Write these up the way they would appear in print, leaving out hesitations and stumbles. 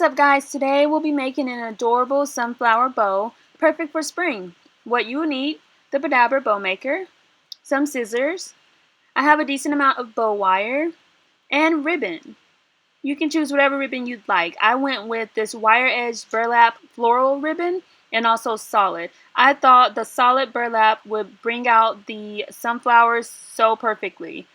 up, guys? Today we'll be making an adorable sunflower bow, perfect for spring. What you will need: the Bowdabra bow maker, some scissors, I have a decent amount of bow wire, and ribbon. You can choose whatever ribbon you'd like. I went with this wire edge burlap floral ribbon and also solid. I thought the solid burlap would bring out the sunflowers so perfectly.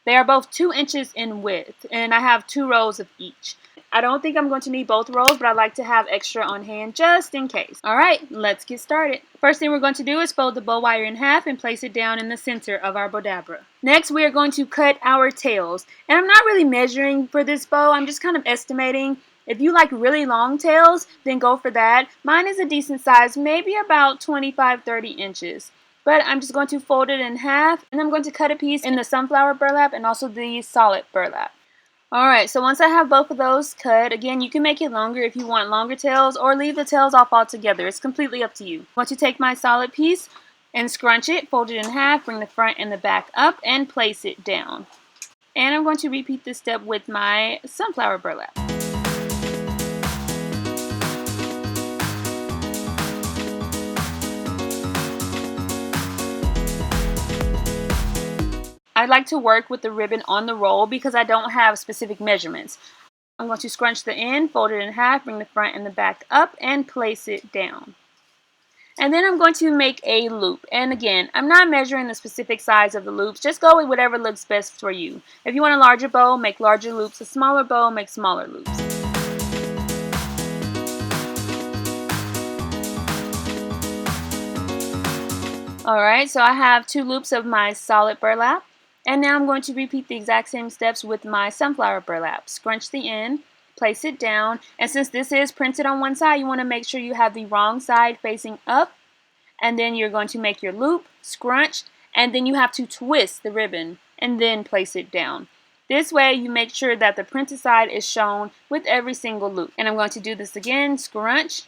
They are both 2 inches in width, and I have 2 rows of each. I don't think I'm going to need both rows, but I like to have extra on hand just in case. Alright, let's get started. First thing we're going to do is fold the bow wire in half and place it down in the center of our Bowdabra. Next, we are going to cut our tails. And I'm not really measuring for this bow, I'm just kind of estimating. If you like really long tails, then go for that. Mine is a decent size, maybe about 25-30 inches. But I'm just going to fold it in half, and I'm going to cut a piece in the sunflower burlap and also the solid burlap. Alright, so once I have both of those cut, again, you can make it longer if you want longer tails, or leave the tails off altogether. It's completely up to you. I'm going to take my solid piece and scrunch it, fold it in half, bring the front and the back up, and place it down. And I'm going to repeat this step with my sunflower burlap. I like to work with the ribbon on the roll because I don't have specific measurements. I'm going to scrunch the end, fold it in half, bring the front and the back up, and place it down. And then I'm going to make a loop. And again, I'm not measuring the specific size of the loops. Just go with whatever looks best for you. If you want a larger bow, make larger loops. A smaller bow, make smaller loops. Alright, so I have 2 loops of my solid burlap. And now I'm going to repeat the exact same steps with my sunflower burlap. Scrunch the end, place it down, and since this is printed on one side, you want to make sure you have the wrong side facing up. And then you're going to make your loop, scrunch, and then you have to twist the ribbon and then place it down. This way you make sure that the printed side is shown with every single loop. And I'm going to do this again: scrunch,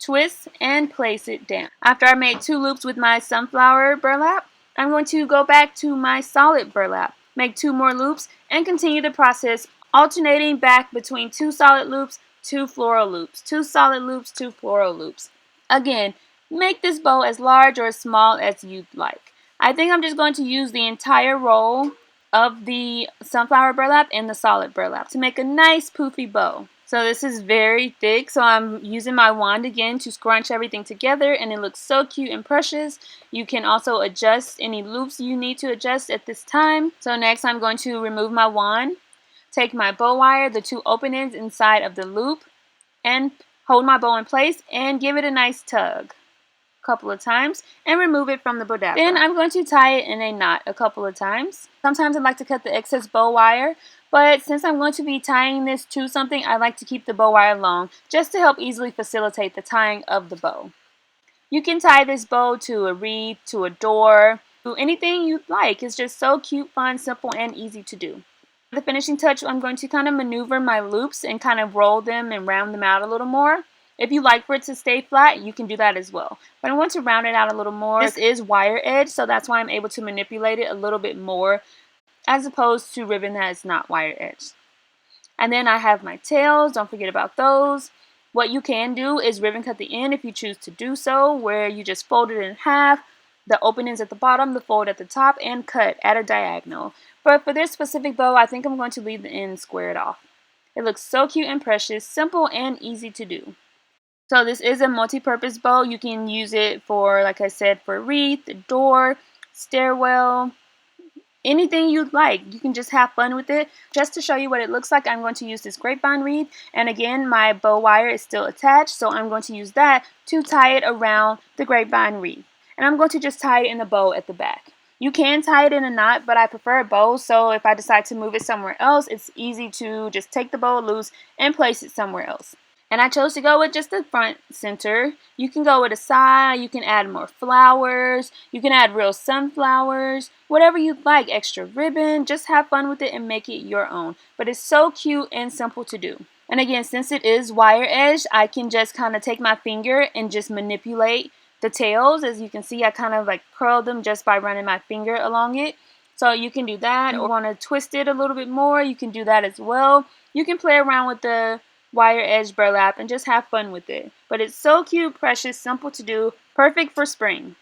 twist, and place it down. After I made 2 loops with my sunflower burlap, I'm going to go back to my solid burlap, make 2 more loops, and continue the process, alternating back between 2 solid loops, 2 floral loops, 2 solid loops, 2 floral loops. Again, make this bow as large or as small as you'd like. I think I'm just going to use the entire roll of the sunflower burlap and the solid burlap to make a nice poofy bow. So this is very thick, so I'm using my wand again to scrunch everything together, and it looks so cute and precious. You can also adjust any loops you need to adjust at this time. So next I'm going to remove my wand, take my bow wire, the 2 open ends inside of the loop, and hold my bow in place and give it a nice tug a couple of times and remove it from the Bowdabra. Then I'm going to tie it in a knot a couple of times. Sometimes I like to cut the excess bow wire, but since I'm going to be tying this to something, I like to keep the bow wire long just to help easily facilitate the tying of the bow. You can tie this bow to a wreath, to a door, to anything you'd like. It's just so cute, fun, simple, and easy to do. The finishing touch, I'm going to kind of maneuver my loops and kind of roll them and round them out a little more. If you like for it to stay flat, you can do that as well. But I want to round it out a little more. This is wire edge, so that's why I'm able to manipulate it a little bit more, as opposed to ribbon that is not wire edged. And then I have my tails. Don't forget about those. What you can do is ribbon cut the end if you choose to do so, where you just fold it in half, the openings at the bottom, the fold at the top, and cut at a diagonal. But for this specific bow, I think I'm going to leave the end squared off. It looks so cute and precious, simple and easy to do. So this is a multi-purpose bow. You can use it for, like I said, for wreath, door, stairwell, anything you'd like. You can just have fun with it. Just to show you what it looks like, I'm going to use this grapevine wreath. And again, my bow wire is still attached, so I'm going to use that to tie it around the grapevine wreath. And I'm going to just tie it in a bow at the back. You can tie it in a knot, but I prefer a bow, so if I decide to move it somewhere else, it's easy to just take the bow loose and place it somewhere else. And I chose to go with just the front center. You can go with a side, you can add more flowers, you can add real sunflowers, whatever you'd like, extra ribbon. Just have fun with it and make it your own. But it's so cute and simple to do. And again, since it is wire edged, I can just kind of take my finger and just manipulate the tails. As you can see, I kind of like curl them just by running my finger along it. So you can do that, or want to twist it a little bit more, you can do that as well. You can play around with the wire edge burlap and just have fun with it. But it's so cute, precious, simple to do, perfect for spring.